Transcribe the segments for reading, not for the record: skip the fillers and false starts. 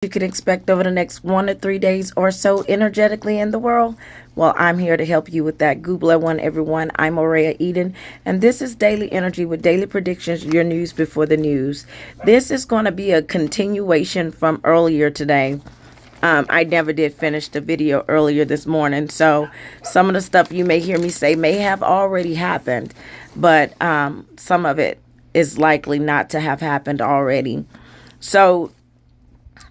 you can expect over the next 1 to 3 days or so energetically in the world? Well, I'm here to help you with that. Google at one, everyone. I'm Aurea Eden, and this is Daily Energy with daily predictions, your news before the news. This is going to be a continuation from earlier today. I never did finish the video earlier this morning, so some of the stuff you may hear me say may have already happened, but some of it is likely not to have happened already. So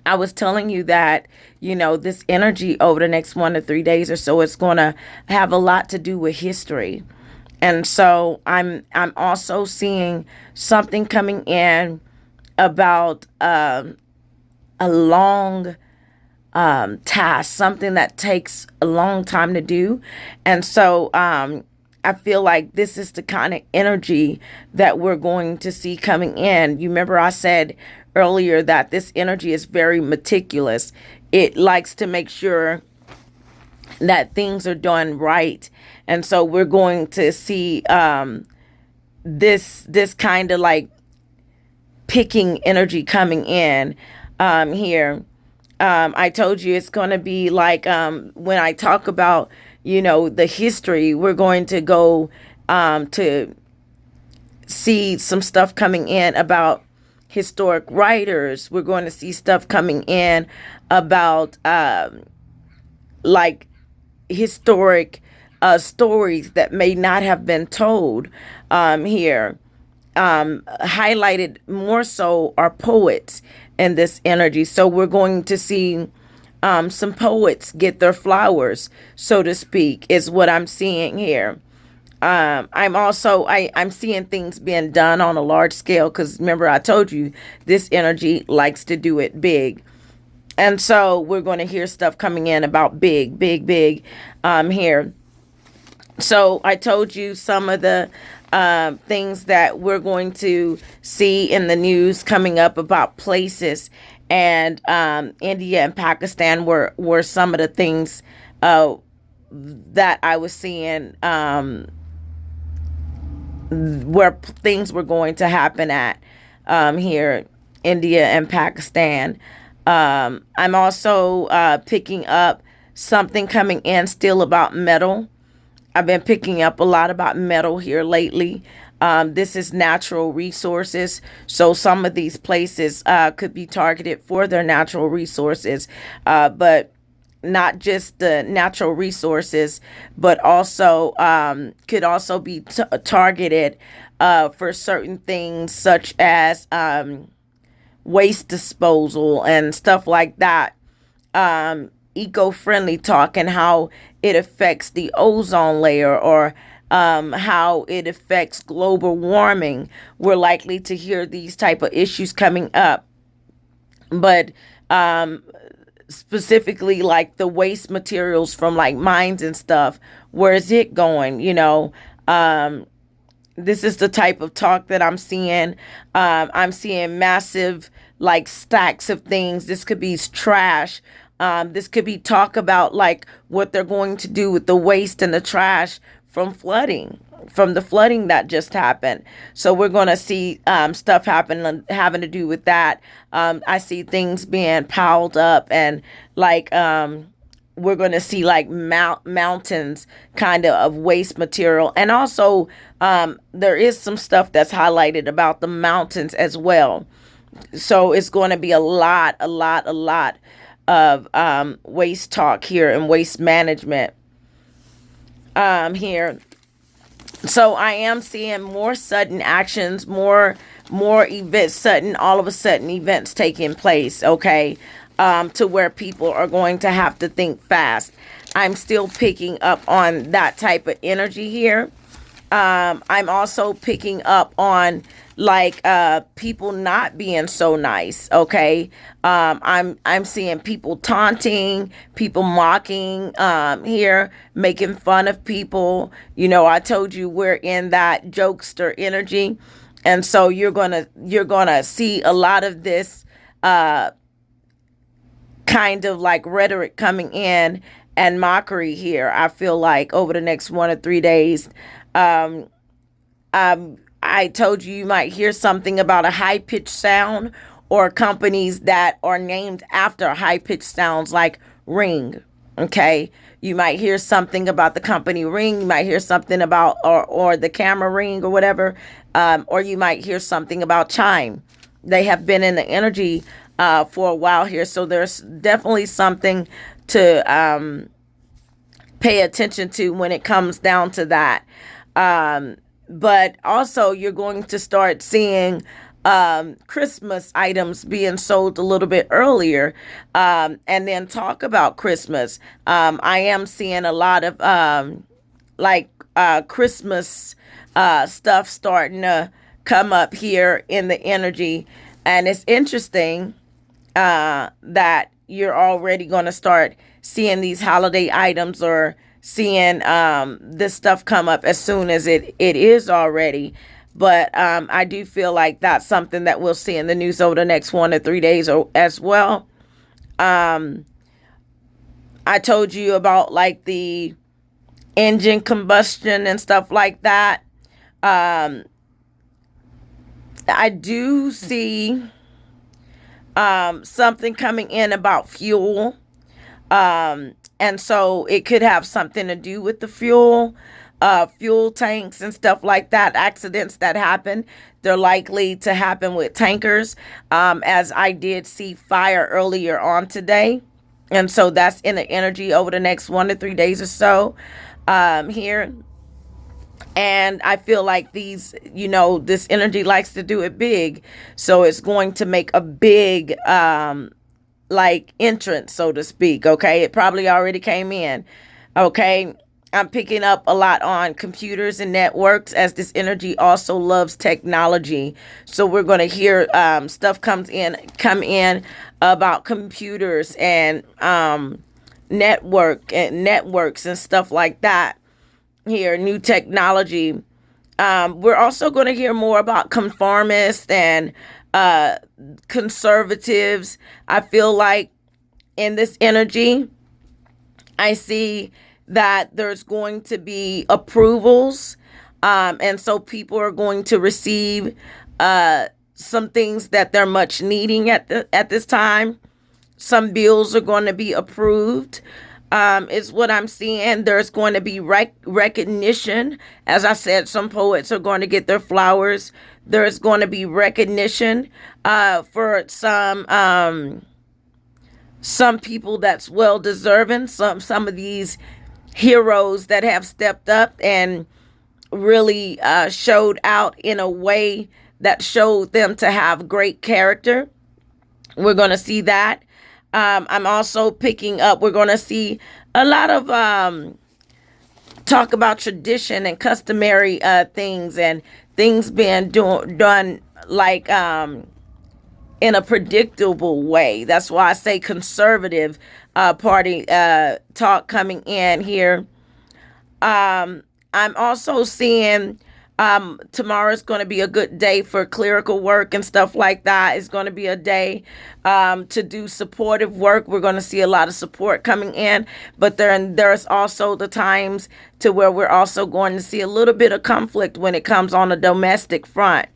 I was telling you that, this energy over the next 1 to 3 days or so, it's going to have a lot to do with history. And so I'm also seeing something coming in about a long task, something that takes a long time to do. And so I feel like this is the kind of energy that we're going to see coming in. You remember I said earlier that this energy is very meticulous. It likes to make sure that things are done right. And so we're going to see this kind of like picking energy coming in here. I told you it's going to be like when I talk about, the history, we're going to go to see some stuff coming in about historic writers. We're going to see stuff coming in about like historic stories that may not have been told here. Highlighted more so are poets in this energy. So we're going to see some poets get their flowers, so to speak, is what I'm seeing here. I'm seeing things being done on a large scale because remember I told you this energy likes to do it big. And so we're going to hear stuff coming in about big here. So I told you some of the things that we're going to see in the news coming up about places, and India and Pakistan were some of the things that I was seeing where things were going to happen at here, India and Pakistan. I'm also picking up something coming in still about metal. I've been picking up a lot about metal here lately. This is natural resources. So some of these places could be targeted for their natural resources, but not just the natural resources, but also could also be targeted for certain things such as waste disposal and stuff like that. Eco-friendly talk and how it affects the ozone layer, or how it affects global warming. We're likely to hear these type of issues coming up. But specifically like the waste materials from like mines and stuff, where is it going? This is the type of talk that I'm seeing. I'm seeing massive like stacks of things. This could be trash. This could be talk about like what they're going to do with the waste and the trash from the flooding that just happened. So we're going to see stuff happen having to do with that. I see things being piled up, and like we're going to see like mountains kind of waste material. And also there is some stuff that's highlighted about the mountains as well. So it's going to be a lot of waste talk here and waste management here. So I am seeing more sudden actions, more events, all of a sudden events taking place, okay, to where people are going to have to think fast. I'm still picking up on that type of energy here. I'm also picking up on like people not being so nice, okay? I'm seeing people taunting, people mocking here, making fun of people. I told you we're in that jokester energy. And so you're going to see a lot of this kind of like rhetoric coming in and mockery here. I feel like over the next 1 or 3 days, I told you might hear something about a high pitched sound or companies that are named after high pitched sounds like Ring. Okay. You might hear something about the company Ring. You might hear something about, or the camera Ring or whatever. Or you might hear something about Chime. They have been in the energy for a while here. So there's definitely something to pay attention to when it comes down to that. But also, you're going to start seeing Christmas items being sold a little bit earlier, and then talk about Christmas. I am seeing a lot of Christmas stuff starting to come up here in the energy, and it's interesting that you're already going to start seeing these holiday items, or seeing this stuff come up as soon as it is already. But I do feel like that's something that we'll see in the news over the next 1 to 3 days as well. I told you about like the engine combustion and stuff like that. I do see something coming in about fuel. And so it could have something to do with the fuel tanks and stuff like that. Accidents that happen, they're likely to happen with tankers, as I did see fire earlier on today. And so that's in the energy over the next 1 to 3 days or so here. And I feel like this energy likes to do it big. So it's going to make a big entrance, so to speak. Okay. It probably already came in. Okay. I'm picking up a lot on computers and networks, as this energy also loves technology. So we're going to hear stuff come in about computers and networks and stuff like that. Here, new technology. We're also going to hear more about conformists and conservatives. I feel like in this energy, I see that there's going to be approvals, and so people are going to receive some things that they're much needing at this time. Some bills are going to be approved, is what I'm seeing. There's going to be recognition. As I said, some poets are going to get their flowers. There's going to be recognition for some people that's well deserving. Some of these heroes that have stepped up and really showed out in a way that showed them to have great character. We're going to see that. I'm also picking up, we're going to see a lot of talk about tradition and customary things, and things being done like in a predictable way. That's why I say conservative party talk coming in here. I'm also seeing tomorrow's going to be a good day for clerical work and stuff like that. It's going to be a day to do supportive work. We're going to see a lot of support coming in, but there's also the times to where we're also going to see a little bit of conflict when it comes on the domestic front.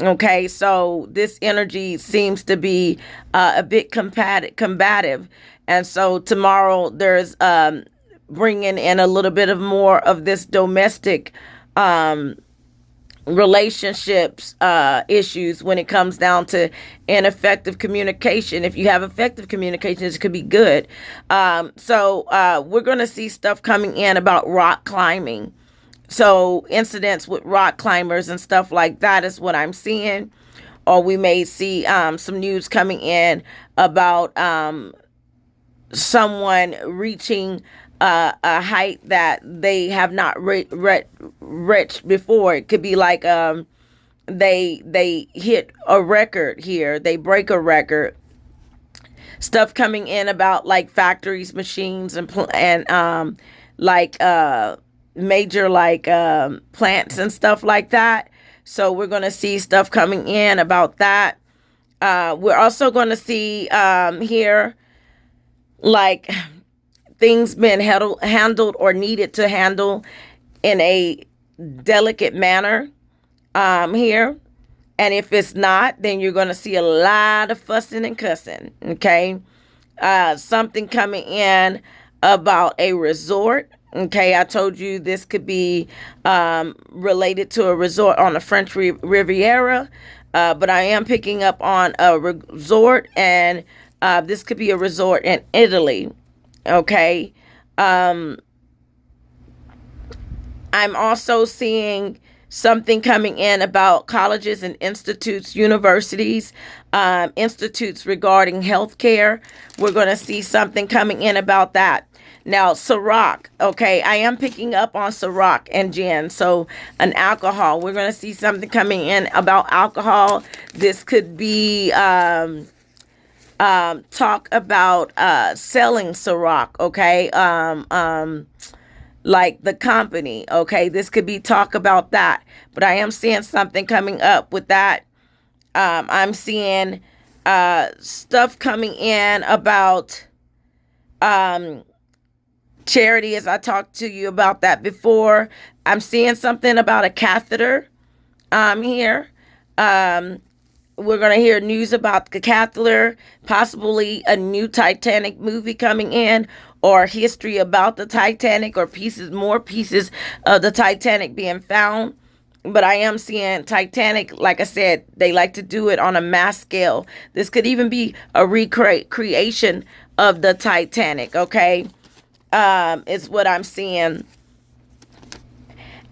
Okay, so this energy seems to be a bit combative. And so tomorrow there's bringing in a little bit of more of this domestic relationships issues when it comes down to ineffective communication. If you have effective communication, it could be good. So we're going to see stuff coming in about rock climbing. So incidents with rock climbers and stuff like that is what I'm seeing. Or we may see some news coming in about someone reaching a height that they have not reached before. It could be like they hit a record here. They break a record. Stuff coming in about like factories, machines, and major plants and stuff like that. So we're going to see stuff coming in about that. We're also going to see here like things being handled or needed to handle in a delicate manner here. And if it's not, then you're going to see a lot of fussing and cussing. Okay. Something coming in about a resort. Okay. I told you this could be related to a resort on the French Riviera. But I am picking up on a resort, and this could be a resort in Italy. Okay. I'm also seeing something coming in about colleges and institutes, universities, institutes regarding healthcare. We're going to see something coming in about that. Now, Ciroc, okay, I am picking up on Ciroc and gin, so an alcohol. We're going to see something coming in about alcohol. This could be talk about selling Ciroc, okay, like the company, okay. This could be talk about that, but I am seeing something coming up with that. I'm seeing stuff coming in about charity, as I talked to you about that before. I'm seeing something about a catheter here. We're going to hear news about the catheter, possibly a new Titanic movie coming in, or history about the Titanic, or more pieces of the Titanic being found. But I am seeing Titanic, like I said, they like to do it on a mass scale. This could even be a recreation of the Titanic, okay? Is what I'm seeing.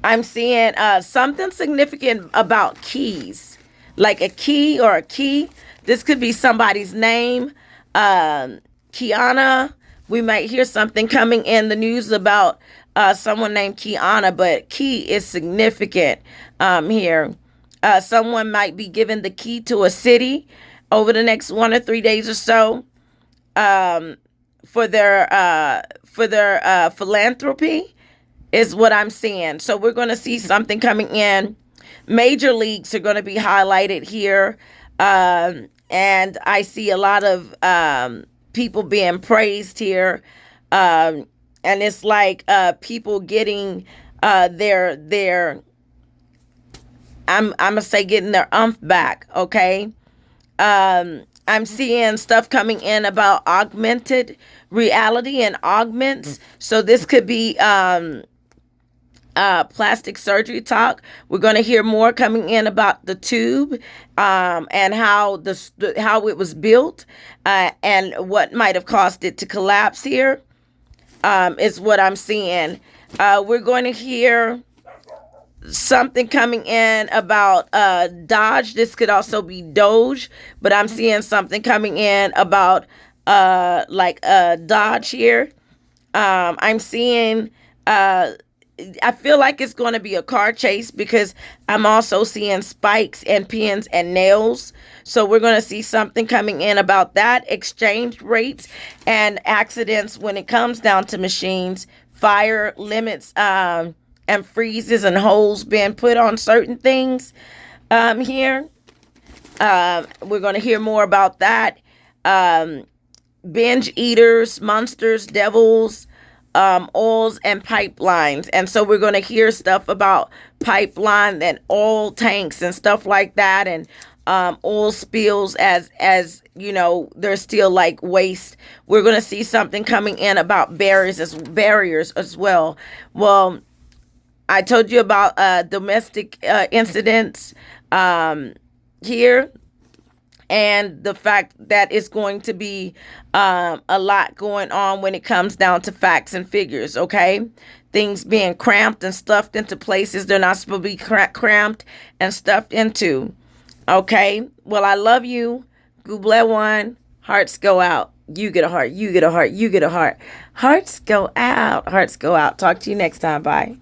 I'm seeing something significant about keys, like a key or a key. This could be somebody's name. Kiana. We might hear something coming in the news about someone named Kiana, but key is significant here. Someone might be given the key to a city over the next 1 or 3 days or so for their philanthropy is what I'm seeing. So we're going to see something coming in. Major leagues are going to be highlighted here. And I see a lot of people being praised here. And it's like people getting their I'm going to say getting their umph back, okay? I'm seeing stuff coming in about augmented reality and augments. So this could be plastic surgery talk. We're going to hear more coming in about the tube and how how it was built and what might have caused it to collapse here is what I'm seeing. We're going to hear something coming in about Dodge. This could also be Doge, but I'm seeing something coming in about Dodge here. I'm seeing I feel like it's going to be a car chase because I'm also seeing spikes and pins and nails. So we're going to see something coming in about that, exchange rates and accidents when it comes down to machines, fire limits, and freezes and holes being put on certain things here. We're going to hear more about that. Binge eaters, monsters, devils, oils and pipelines. And so we're going to hear stuff about pipeline and oil tanks and stuff like that, and oil spills as you know, there's still like waste. We're going to see something coming in about barriers as well. Well, I told you about domestic incidents here, and the fact that it's going to be a lot going on when it comes down to facts and figures, okay? Things being cramped and stuffed into places they're not supposed to be cramped and stuffed into, okay? Well, I love you. Google one. Hearts go out. You get a heart. You get a heart. You get a heart. Hearts go out. Hearts go out. Talk to you next time. Bye.